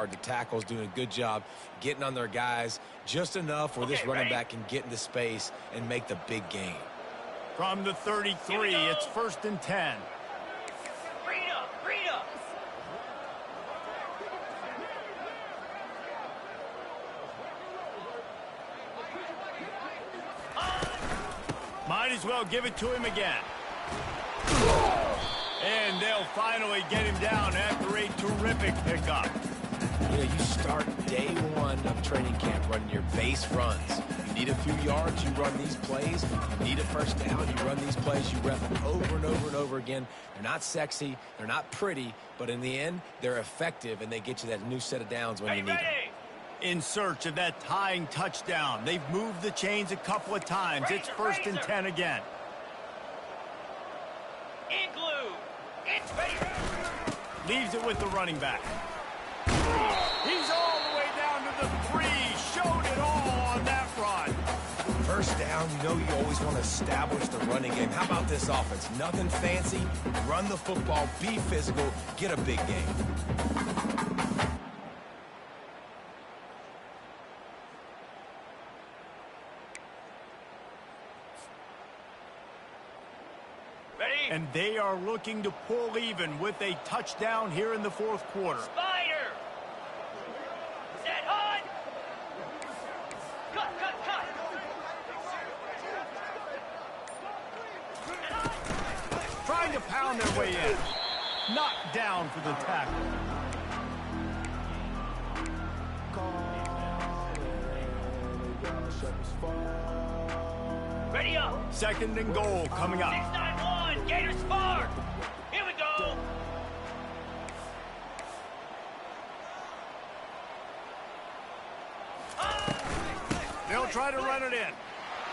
hard. The tackle's doing a good job getting on their guys just enough where this running back can get into space and make the big gain. From the 33, it's 1st and 10. Might as well give it to him again. And they'll finally get him down after a terrific pickup. You know, you start day one of training camp running your base runs. You need a few yards, you run these plays. You need a first down, you run these plays. You rep them over and over and over again. They're not sexy, they're not pretty, but in the end, they're effective, and they get you that new set of downs when you need them. In search of that tying touchdown. They've moved the chains a couple of times. It's 1st and 10 again. Leaves it with the running back. He's all the way down to the 3. Showed it all on that run. First down, you know you always want to establish the running game. How about this offense? Nothing fancy. Run the football, be physical, get a big game. And they are looking to pull even with a touchdown here in the 4th quarter. Spider! Set hot! Cut! Trying to pound their way in. Knocked down for the tackle. Ready up! 2nd and goal coming up. 6-9-1, Gators far! Here we go! They'll try to run it in.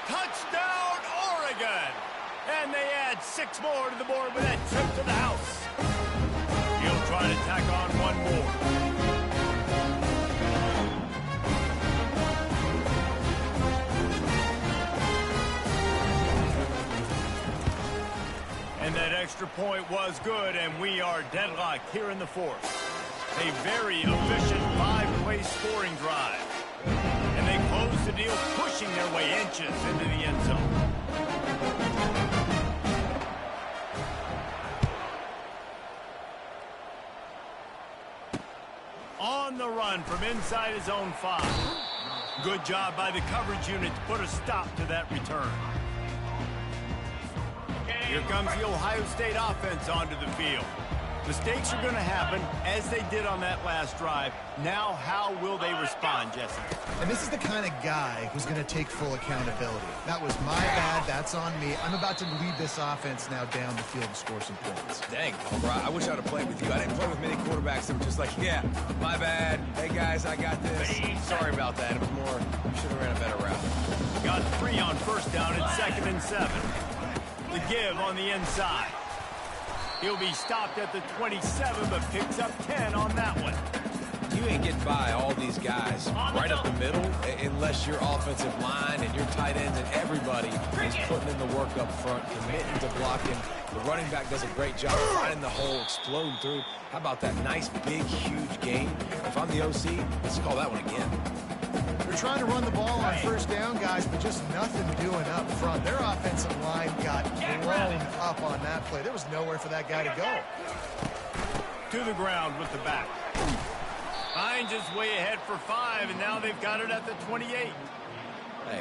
Touchdown, Oregon! And they add 6 more to the board with that trip to the house. He'll try to tack on one more. And that extra point was good, and we are deadlocked here in the 4th. A very efficient 5-play scoring drive. And they close the deal, pushing their way inches into the end zone. On the run from inside his own 5. Good job by the coverage unit to put a stop to that return. Here comes the Ohio State offense onto the field. Mistakes are going to happen, as they did on that last drive. Now, how will they respond, Jesse? And this is the kind of guy who's going to take full accountability. That was my bad. That's on me. I'm about to lead this offense now down the field and score some points. Dang, Palmer, I wish I'd have played with you. I didn't play with many quarterbacks that were just like, yeah, my bad. Hey, guys, I got this. Sorry about that. It was more, you should have ran a better route. Got 3 on first down at 2nd and 7. The give on the inside. He'll be stopped at the 27, but picks up 10 on that one. You ain't getting by all these guys right up the middle unless your offensive line and your tight ends and everybody is putting in the work up front, committing to blocking. The running back does a great job finding the hole, exploding through. How about that nice, big, huge game? If I'm the OC, let's call that one again. They're trying to run the ball on first down, guys, but just nothing doing up front. Their offensive line got blown up on that play. There was nowhere for that guy to go. To the ground with the back. Finds his way ahead for 5, and now they've got it at the 28. Hey,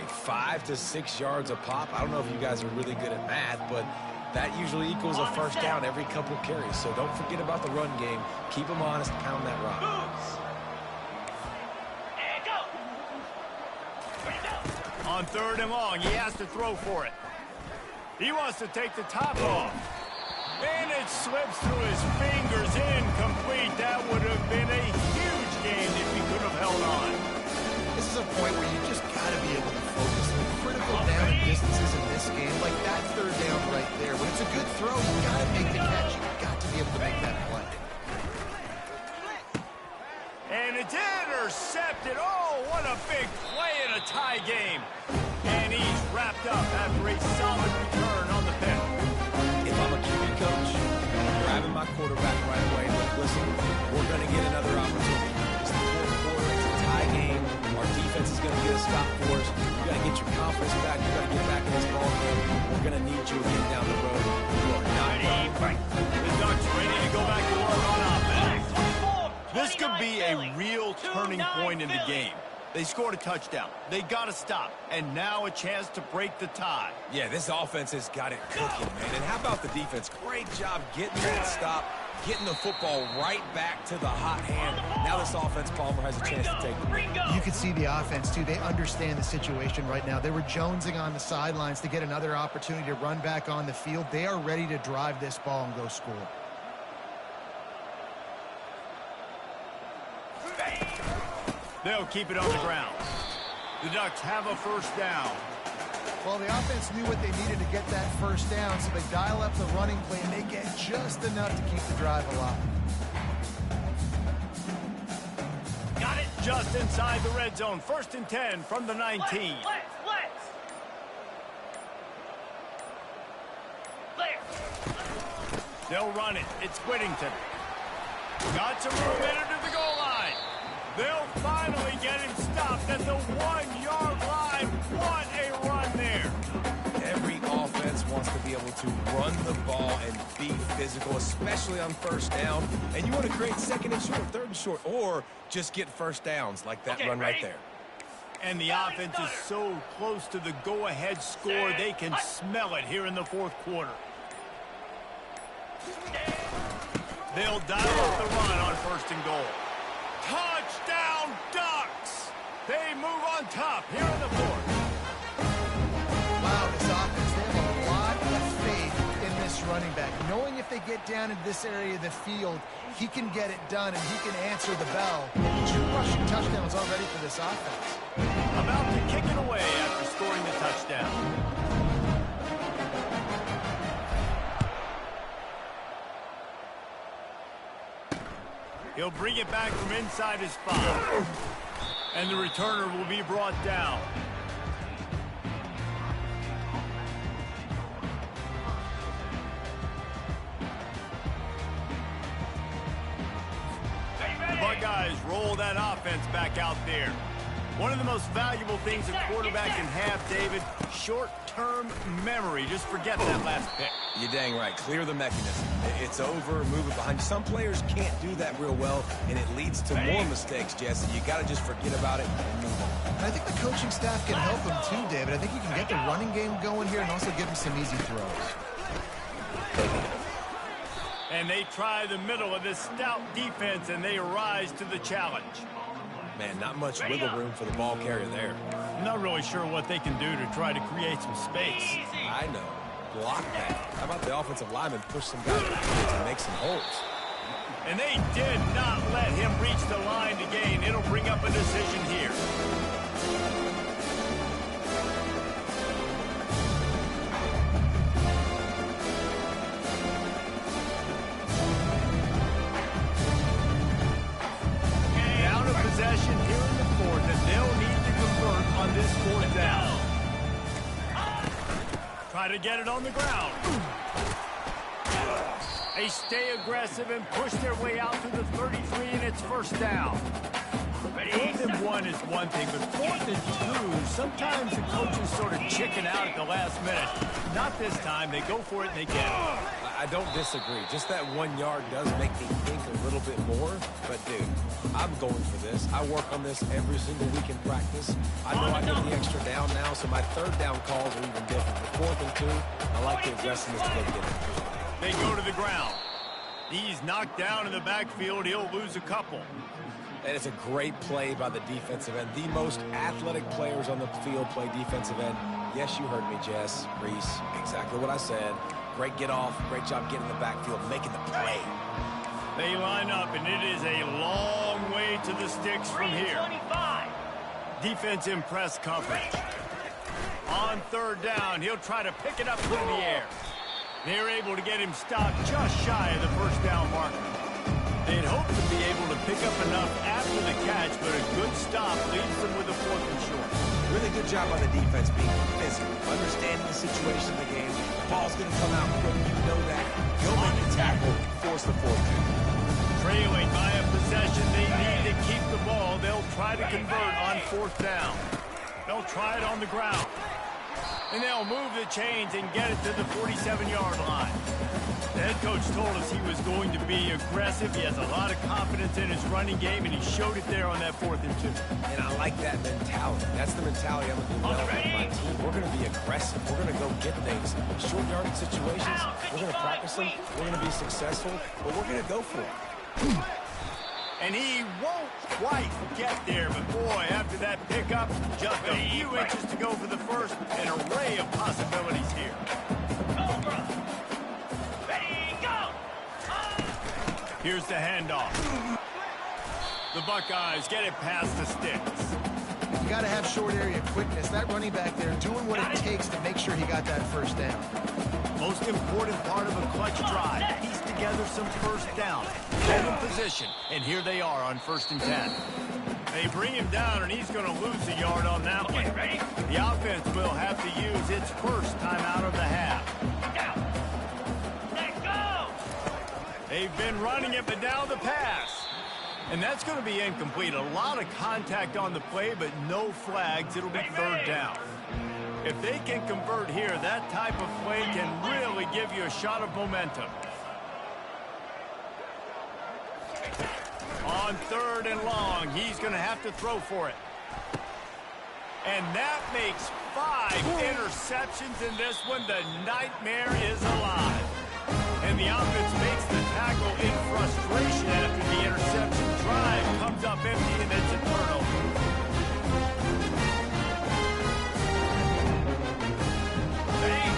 5 to 6 yards a pop. I don't know if you guys are really good at math, but that usually equals a first down every couple of carries. So don't forget about the run game. Keep them honest, pound that rock. On 3rd and long, he has to throw for it. He wants to take the top off. And it slips through his fingers, incomplete. That would have been a huge gain if he could have held on. This is a point where you just got to be able to focus. The critical down and distances in this game, like that 3rd down right there. When it's a good throw, you got to make the catch. You got to be able to make that play. And it's intercepted. Oh, what a big play in a tie game. And he's wrapped up after a solid return on the penalty. If I'm a QB coach, I'm grabbing my quarterback right away. Look, listen, we're going to get another opportunity. It's the get your confidence back. You got to get back in this ball game. We're going to need you again down the road. You are not ready. The Ducks ready to go back to work on offense. This could be a real turning point in the game. They scored a touchdown. They got to stop. And now a chance to break the tie. Yeah, this offense has got it cooking, man. And how about the defense? Great job getting that stop, getting the football right back to the hot hand. Now this offense, Palmer, has a chance to take the lead. You can see the offense, too. They understand the situation right now. They were jonesing on the sidelines to get another opportunity to run back on the field. They are ready to drive this ball and go score. They'll keep it on the ground. The Ducks have a first down. Well, the offense knew what they needed to get that first down, so they dial up the running play, and they get just enough to keep the drive alive. Got it just inside the red zone. 1st and 10 from the 19. Let's. They'll run it. It's Whittington. Got some room in it to the goal line. They'll finally get him stopped at the 1-yard line. What a run there. Every offense wants to be able to run the ball and be physical, especially on first down. And you want to create 2nd and short, 3rd and short, or just get first downs like that run right there. And the offense is so close to the go-ahead score, they can smell it here in the 4th quarter. They'll dial up the run on 1st and goal. Touchdown, Ducks! They move on top here in the 4th. Wow, this offense, they have a lot of faith in this running back. Knowing if they get down into this area of the field, he can get it done and he can answer the bell. 2 rushing touchdowns already for this offense. About to kick it away after scoring the touchdown. He'll bring it back from inside his 5. And the returner will be brought down. The Buckeyes roll that offense back out there. One of the most valuable things a quarterback can have, David, short-term memory. Just forget that last pick. You're dang right. Clear the mechanism. It's over, move it behind you. Some players can't do that real well, and it leads to more mistakes, Jesse. You got to just forget about it and move on. And I think the coaching staff can help him too, David. I think you can get the running game going here and also give him some easy throws. And they try the middle of this stout defense, and they rise to the challenge. Man, not much wiggle room for the ball carrier there. Not really sure what they can do to try to create some space. I know. Block that. How about the offensive lineman push some guys to make some holes? And they did not let him reach the line to gain. It'll bring up a decision here. Down to possession here in the 4th, and they'll need to convert on this 4th down. Try to get it on the ground. They stay aggressive and push their way out to the 33, and it's 1st down. 4th and 1 is one thing, but 4th and 2, sometimes the coaches sort of chicken out at the last minute. Not this time. They go for it, and they get it. I don't disagree. Just that 1 yard does make me think a little bit more. But, dude, I'm going for this. I work on this every single week in practice. I know I get the extra down now, so my 3rd down calls are even different. But 4th and 2, I like the aggressiveness to go get it. They go to the ground. He's knocked down in the backfield. He'll lose a couple. And it's a great play by the defensive end. The most athletic players on the field play defensive end. Yes, you heard me, Jess, Reese. Exactly what I said. Great get off. Great job getting in the backfield, making the play. They line up, and it is a long way to the sticks from here. 25. Defense in press coverage. On 3rd down, he'll try to pick it up through the air. They're able to get him stopped just shy of the 1st down marker. They'd hope to be able to pick up enough after the catch, but a good stop leaves them with a 4th and short. Really good job by the defense being physical, understanding the situation of the game. The ball's going to come out quick. You know that. Go make the tackle, force the 4th down. Trailing by a possession, they need to keep the ball. They'll try to convert on 4th down. They'll try it on the ground. And they'll move the chains and get it to the 47-yard line. The head coach told us he was going to be aggressive. He has a lot of confidence in his running game, and he showed it there on that 4th and 2. And I like that mentality. That's the mentality I'm going to develop with my team. We're going to be aggressive. We're going to go get things. Short yardage situations, we're going to practice them. We're going to be successful, but we're going to go for it. And he won't quite get there, but boy, after that pickup, just a few inches to go for the first. An array of possibilities here. Ready, go! Here's the handoff. The Buckeyes get it past the sticks. You got to have short area quickness. That running back there doing what it takes to make sure he got that first down. Most important part of a clutch drive. Piece together some first down. Get in position. And here they are on 1st and 10. They bring him down, and he's going to lose a yard on that one. Ready? The offense will have to use its first timeout of the half. Down. Let go! They've been running it, but now the pass. And that's going to be incomplete. A lot of contact on the play, but no flags. It'll be 3rd down. If they can convert here, that type of play can really give you a shot of momentum. On 3rd and long, he's going to have to throw for it. And that makes 5 interceptions in this one. The nightmare is alive. And the offense makes the tackle in frustration after the interception. Drive comes up empty, and it's a turnover.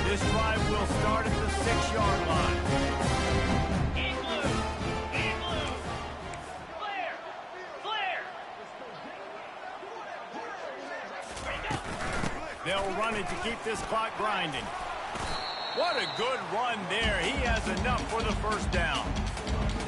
This drive will start at the 6-yard line. In blue! In blue! Flare! Flare! Ready, go! They'll run it to keep this clock grinding. What a good run there. He has enough for the first down.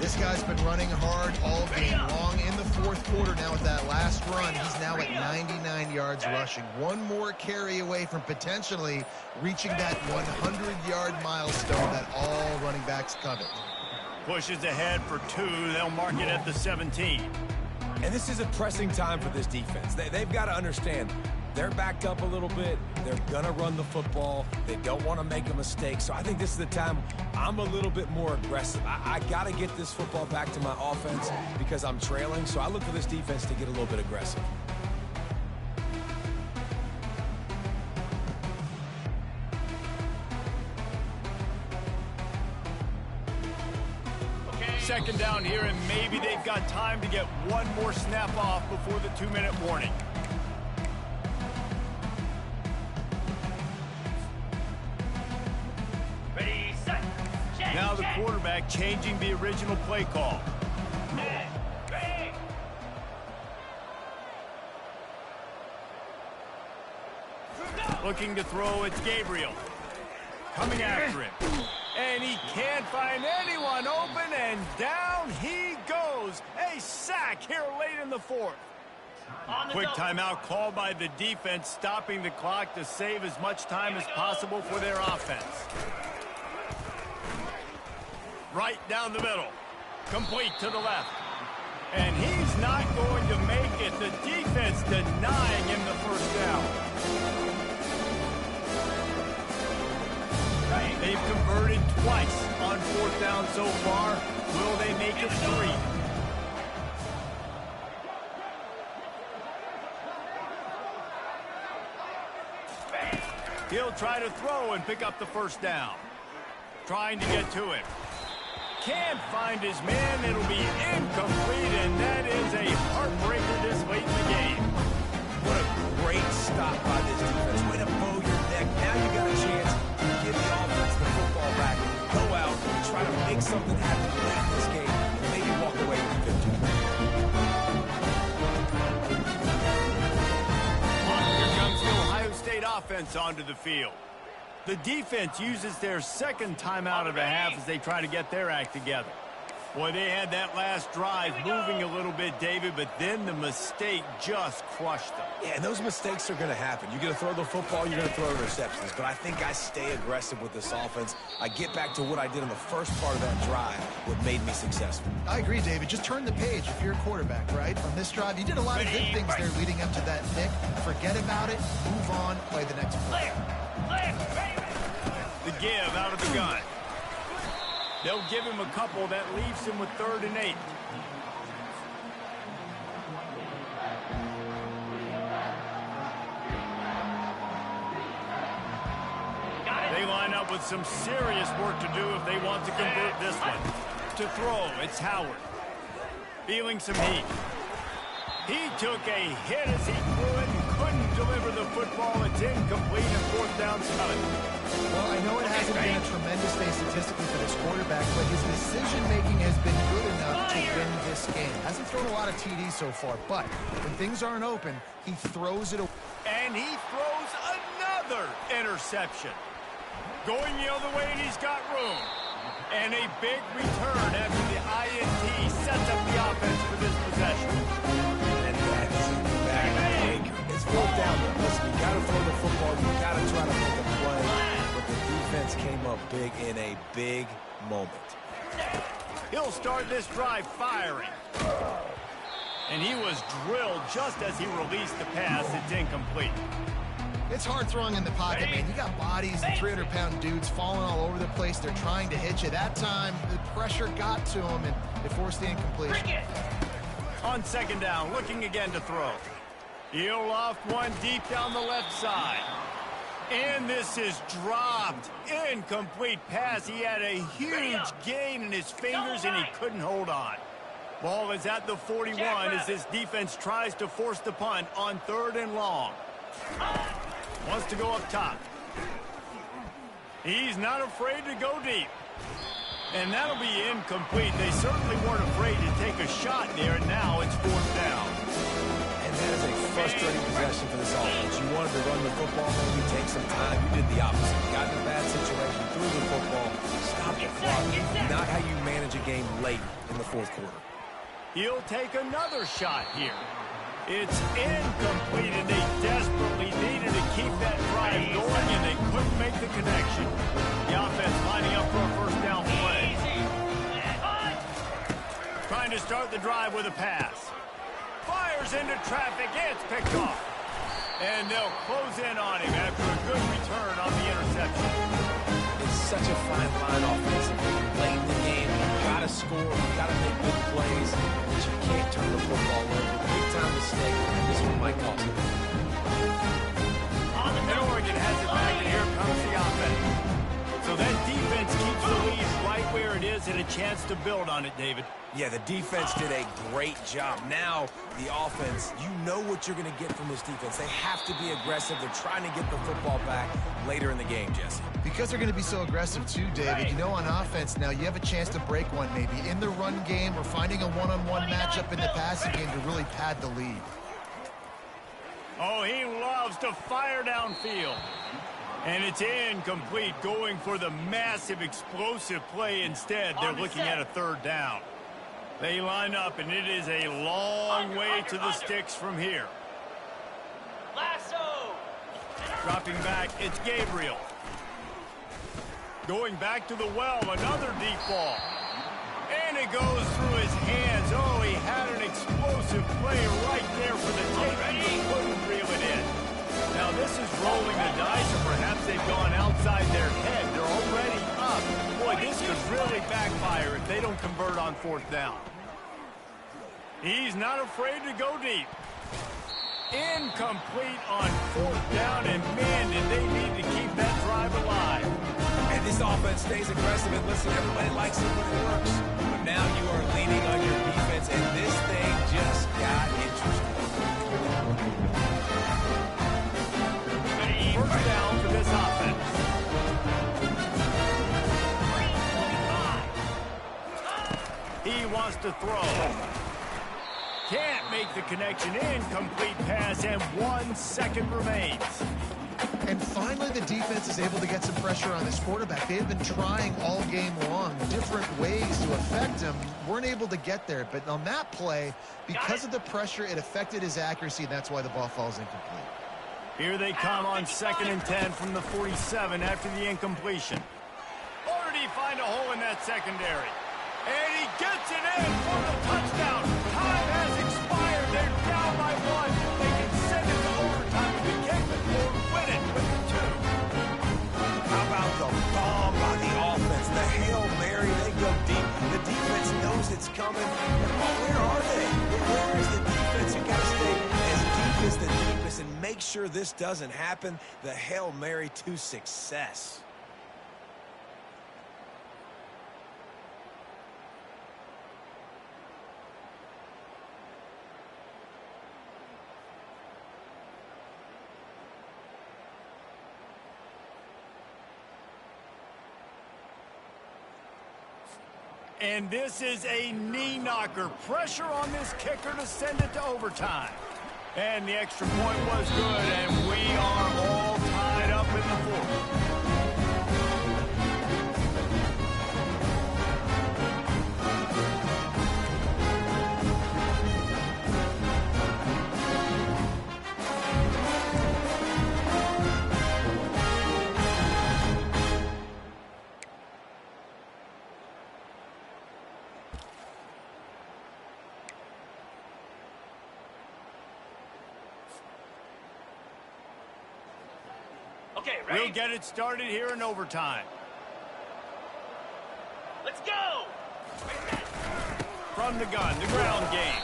This guy's been running hard all game long. In the 4th quarter now with that last run, he's now at 99 yards rushing. One more carry away from potentially reaching that 100-yard milestone that all running backs covet. Pushes ahead for 2. They'll mark it at the 17. And this is a pressing time for this defense. They've got to understand, they're backed up a little bit. They're going to run the football. They don't want to make a mistake. So I think this is the time I'm a little bit more aggressive. I got to get this football back to my offense because I'm trailing. So I look for this defense to get a little bit aggressive. Second down here, and maybe they've got time to get one more snap off before the 2-minute warning. Ready, set! Check, Now the check. quarterback changing the original play call. Ready! Looking to throw, it's Gabriel. Coming after him. And he can't find anyone open, and down he goes. A sack here late in the 4th. Quick timeout called by the defense, stopping the clock to save as much time as possible for their offense. Right down the middle. Complete to the left. And he's not going to make it. The defense denying him the first down. They've converted twice on 4th down so far. Will they make it 3? He'll try to throw and pick up the first down. Trying to get to him. Can't find his man. It'll be incomplete, and that is a heartbreaker this late in the game. What a great stop by this defense. Way to bow your neck. Now you got a chance to give the offense the football back. Go out and try to make something happen late in this game and maybe walk away with the victory. Here comes the Ohio State offense onto the field. The defense uses their second timeout of the half as they try to get their act together. Boy, they had that last drive moving a little bit, David, but then the mistake just crushed them. Yeah, and those mistakes are going to happen. You're going to throw the football, you're going to throw interceptions. But I think I stay aggressive with this offense. I get back to what I did in the first part of that drive, what made me successful. I agree, David. Just turn the page if you're a quarterback, right? On this drive, you did a lot of good things there leading up to that pick. Forget about it, move on, play the next play. The give out of the gun. They'll give him a couple. That leaves him with 3rd and 8. They line up with some serious work to do if they want to convert this one. To throw, it's Howard. Feeling some heat. He took a hit as he threw it and couldn't deliver the football. It's incomplete and 4th down Scott. Well, I know it hasn't been a tremendous day statistically for this quarterback, but his decision-making has been good enough to win this game. Hasn't thrown a lot of TDs so far, but when things aren't open, he throws it away. And he throws another interception. Going the other way, and he's got room. And a big return after the INT sets up the offense for this possession. And that's back. It's 4th down. Listen, you got to throw the football. You got to try to make a play. But the defense came up big in a big moment. He'll start this drive firing. And he was drilled just as he released the pass. It's incomplete. It's hard throwing in the pocket, man. You got bodies and 300-pound dudes falling all over the place. They're trying to hit you. That time, the pressure got to him, and they forced the incompletion. On 2nd down, looking again to throw. He'll loft one deep down the left side. And this is dropped. Incomplete pass. He had a huge gain in his fingers, and he couldn't hold on. Ball is at the 41 as this defense tries to force the punt on 3rd and long. Wants to go up top. He's not afraid to go deep. And that'll be incomplete. They certainly weren't afraid to take a shot there, and now it's 4th down. And that is a frustrating possession for this offense. You wanted to run the football, maybe take some time. You did the opposite. You got in a bad situation, threw the football, stopped the clock. Not how you manage a game late in the 4th quarter. He'll take another shot here. It's incomplete, and they desperately needed to keep that drive going, and they couldn't make the connection. The offense lining up for a 1st down play. Trying to start the drive with a pass. Fires into traffic. It's picked off. And they'll close in on him after a good return on the interception. It's such a fine line offensively. Late in the game, you got to score, you got to make good plays, but you can't turn the football over. Big-time mistake, and this one might cost him. And Oregon has it back, and here comes the offense. So that defense keeps the lead right where it is and a chance to build on it, David. Yeah, the defense did a great job. Now, the offense, you know what you're going to get from this defense. They have to be aggressive. They're trying to get the football back later in the game, Jesse. Because they're going to be so aggressive too, David. You know, on offense now, you have a chance to break one maybe in the run game or finding a one-on-one matchup in the passing game to really pad the lead. Oh, he loves to fire downfield. And it's incomplete, going for the massive explosive play instead. They're looking at a 3rd down. They line up, and it is a long way to the sticks from here. Lasso. Dropping back, it's Gabriel. Going back to the well, another deep ball. And it goes through his hands. Oh, he had an explosive play right there for the taking, but couldn't reel it in. Now this is rolling the dice, or perhaps they've gone outside their head. They're already up. Boy, this could really backfire if they don't convert on 4th down. He's not afraid to go deep. Incomplete on 4th down, and man, did they need to keep that drive alive. And this offense stays aggressive, and listen, everybody likes it when it works. But now you are leaning on your defense, and this thing just got interesting. 1st down for this offense. He wants to throw. Can't make the connection. Incomplete pass, and 1 second remains. And finally, the defense is able to get some pressure on this quarterback. They have been trying all game long, different ways to affect him. Weren't able to get there. But on that play, because of the pressure, it affected his accuracy, and that's why the ball falls incomplete. Here they come on 2nd and 10 from the 47 after the incompletion. Already find a hole in that secondary. And he gets it in for the touchdown. Time has expired. They're down by 1. They can send it to overtime with the kick or win it with the 2. How about the bomb by the offense? The Hail Mary, they go deep. The defense knows it's coming. Where are they? Where is the defense? You got to stay as deep as the deepest and make sure this doesn't happen. The Hail Mary to success. And this is a knee knocker. Pressure on this kicker to send it to overtime. And the extra point was good, and we are all tied up in the fourth. Okay, ready? We'll get it started here in overtime. Let's go! From the gun, the ground game.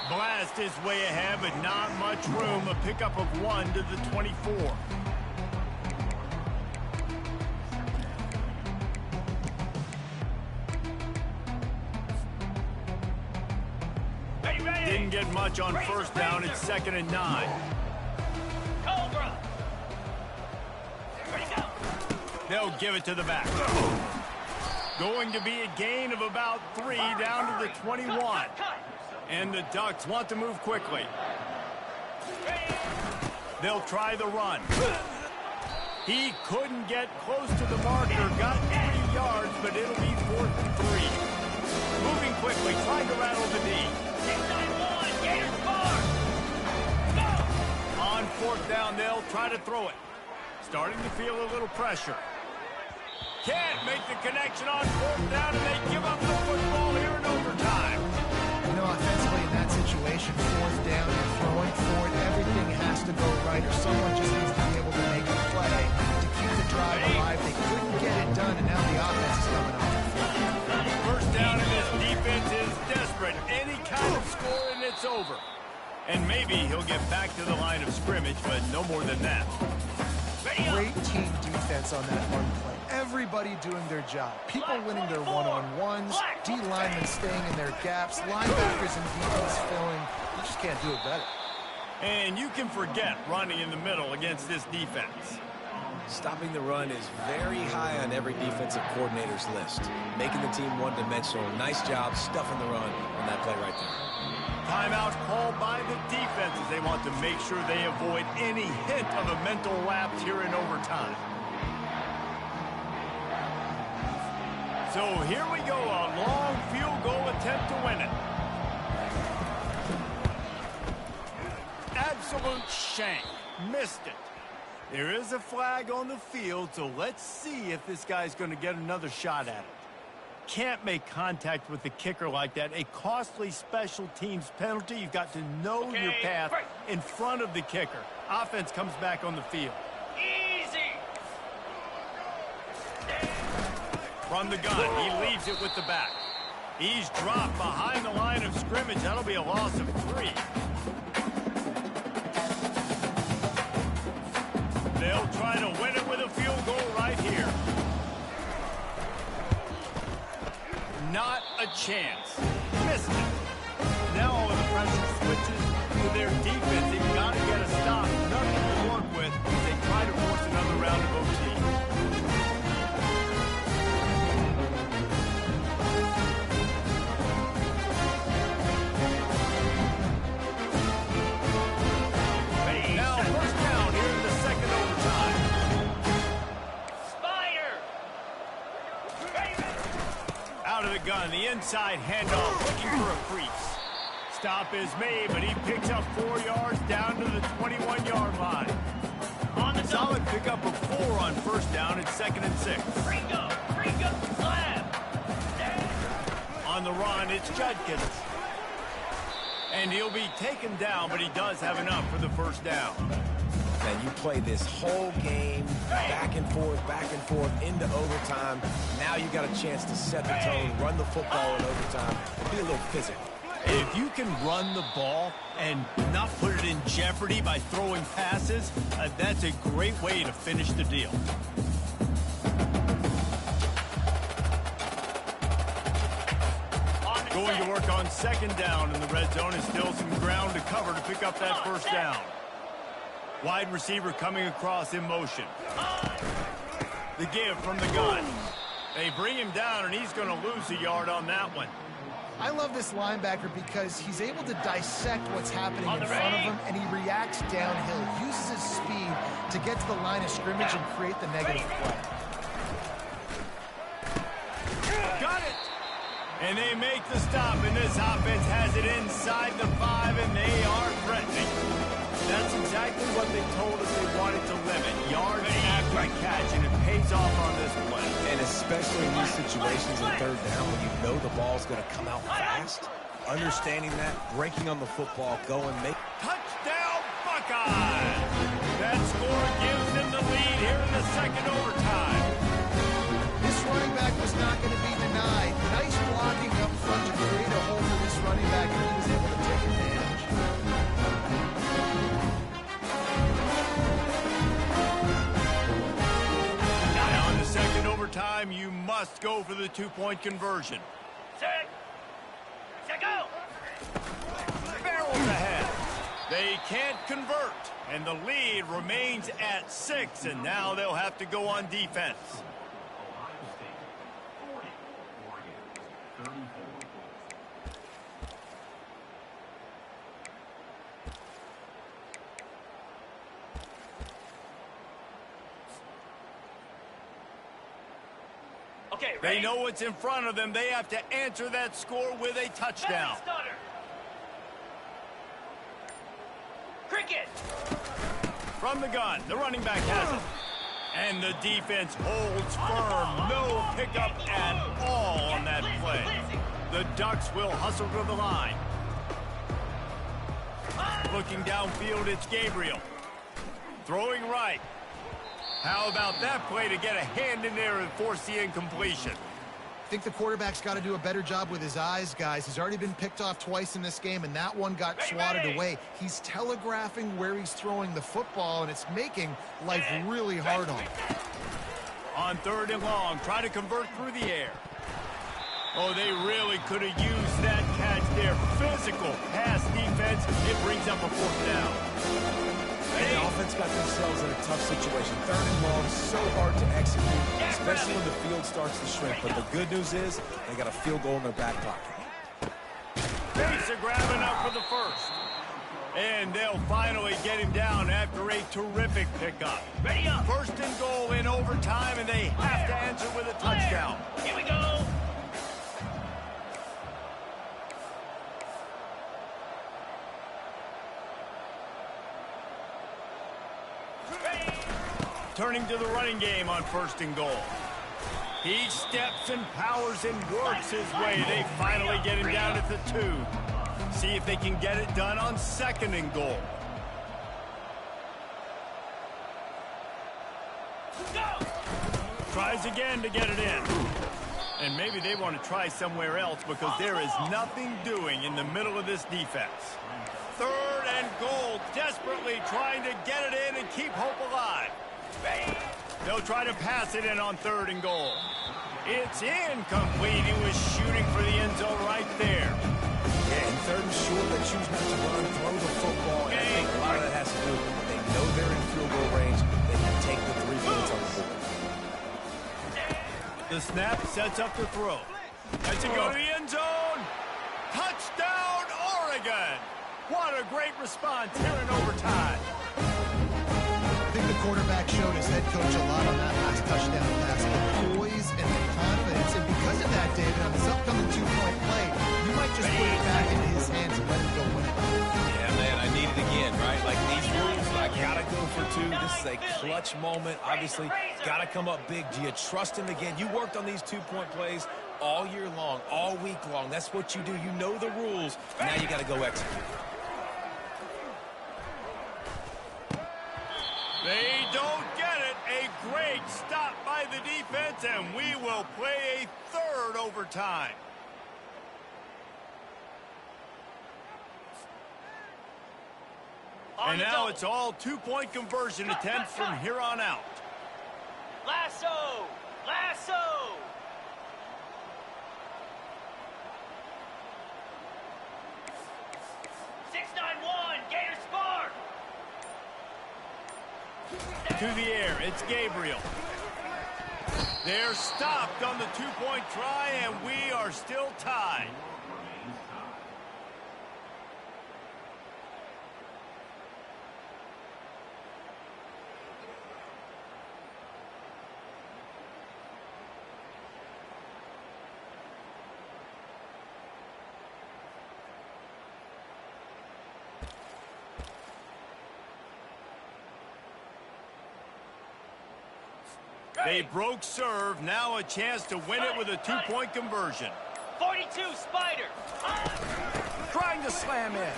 Blast is way ahead, but not much room. A pickup of 1 to the 24. Ready, ready! Didn't get much on first down. It's 2nd and 9. Cobra! Ready, go! They'll give it to the back. Going to be a gain of about 3 down to the 21. Cut. And the Ducks want to move quickly. Ready? They'll try the run. He couldn't get close to the marker. Got 3 yards, but it'll be 4th and 3. Moving quickly, trying to rattle the D. 691, Gators bar! Go! On 4th down, they'll try to throw it. Starting to feel a little pressure. Can't make the connection on 4th down, and they give up the football here in overtime. You know, offensively in that situation, 4th down, you're throwing for it, everything has to go right, or someone just needs to be able to make a play to keep the drive alive. They couldn't get it done, and now the offense is coming up. First down, and this defense is desperate. Any kind of score, and it's over. And maybe he'll get back to the line of scrimmage, but no more than that. Great team defense on that one play. Everybody doing their job. People winning their one-on-ones, D linemen staying in their gaps, linebackers and defense filling. You just can't do it better. And you can forget running in the middle against this defense. Stopping the run is very high on every defensive coordinator's list. Making the team one-dimensional. Nice job stuffing the run on that play right there. Timeout called by the defense as they want to make sure they avoid any hint of a mental lapse here in overtime. So here we go, a long field goal attempt to win it. Absolute shank. Missed it. There is a flag on the field, so let's see if this guy's going to get another shot at it. Can't make contact with the kicker like that. A costly special teams penalty. You've got to know your path in front of the kicker. Offense comes back on the field. Easy! From the gun, he leaves it with the back. He's dropped behind the line of scrimmage. That'll be a loss of 3. They'll try to win it with a field goal right here. Not a chance. Missed it. Now all the pressure switches to their defense. They've got to get a stop. Nothing to work with as they try to force another round of OT. Now first down here in the second overtime. On the inside handoff, looking for a crease. Stop is made, but he picks up 4 yards down to the 21-yard line. On the Solid pickup of 4 on first down. It's 2nd and 6. Ringo, slam. On the run, it's Judkins. And he'll be taken down, but he does have enough for the first down. And you play this whole game back and forth into overtime. Now you got a chance to set the tone, run the football in overtime, and be a little physical. If you can run the ball and not put it in jeopardy by throwing passes, that's a great way to finish the deal. Going to work on 2nd down in the red zone, and still some ground to cover to pick up that first down. Wide receiver coming across in motion. The give from the gun. They bring him down, and he's going to lose a yard on that one. I love this linebacker because he's able to dissect what's happening in front of him, and he reacts downhill, uses his speed to get to the line of scrimmage and create the negative play. Got it! And they make the stop, and this offense has it inside the 5, and they are threatening. That's exactly what they told us they wanted to limit. Yards after the catch, and it pays off on this play. And especially in these situations in 3rd down when you know the ball's going to come out fast, understanding that, breaking on the football, go and make. Touchdown, Buckeyes! That score gives them the lead here in the 2nd overtime. This running back was not going to be denied. Nice blocking up front to create a hole for this running back, and he was able to take advantage. Now in the 2nd overtime, you must go for the 2-point conversion. Set, go. Barrels ahead. They can't convert, and the lead remains at 6, and now they'll have to go on defense. Okay, They ready? know what's in front of them. They have to answer that score with a touchdown. Stunner. Cricket. From the gun, the running back has it. And the defense holds firm. No pickup at all on that play. The Ducks will hustle to the line. Looking downfield, it's Gabriel. Throwing right. How about that play to get a hand in there and force the incompletion? I think the quarterback's got to do a better job with his eyes, guys. He's already been picked off twice in this game, and that one got swatted away. He's telegraphing where he's throwing the football, and it's making life really hard on him. On 3rd and long, try to convert through the air. Oh, they really could have used that catch there. Physical pass defense. It brings up a 4th down. And the offense got themselves in a tough situation. 3rd and long, so hard to execute, especially when the field starts to shrink. But the good news is they got a field goal in their back pocket. Pace are grabbing up for the first. And they'll finally get him down after a terrific pickup. Ready up. 1st and goal in overtime, and they have to answer with a touchdown. Here we go. Turning to the running game on 1st and goal. He steps and powers and works his way. They finally get him down at the 2. See if they can get it done on 2nd and goal. Go. Tries again to get it in. And maybe they want to try somewhere else because there is nothing doing in the middle of this defense. 3rd and goal, desperately trying to get it in and keep hope alive. They'll try to pass it in on 3rd and goal. It's incomplete. He was shooting for the end zone right there. Yeah, and 3rd and short, they choose not to run, throw the football. And I think a lot of that has to do with they know they're in field goal range. They can take the 3 points on the board. The snap sets up the throw. Lets it go to the end zone. Touchdown, Oregon. What a great response here in overtime. I think the quarterback showed his head coach a lot on that last touchdown pass. The poise and the confidence confidence, and because of that, David, on this upcoming two-point play, you might just put it back into his hands and let him go win it. Yeah, man, I need it again, right? Like these rules, I gotta go for two. This is a clutch moment. Obviously, gotta come up big. Do you trust him again? You worked on these two-point plays all year long, all week long. That's what you do. You know the rules. Now you gotta go execute. They don't get it. A great stop by the defense, and we will play a third overtime. And now it's all two-point conversion attempts from here on out. Lasso! Lasso! Gator Spark! To the air, it's Gabriel. They're stopped on the two-point try, and we are still tied. They broke serve. Now a chance to win it with a two-point conversion. 42, Spider. Trying to slam in.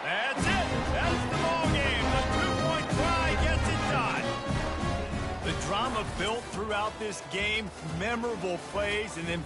That's it. That's the ball game. The two-point try gets it done. The drama built throughout this game, memorable plays, and then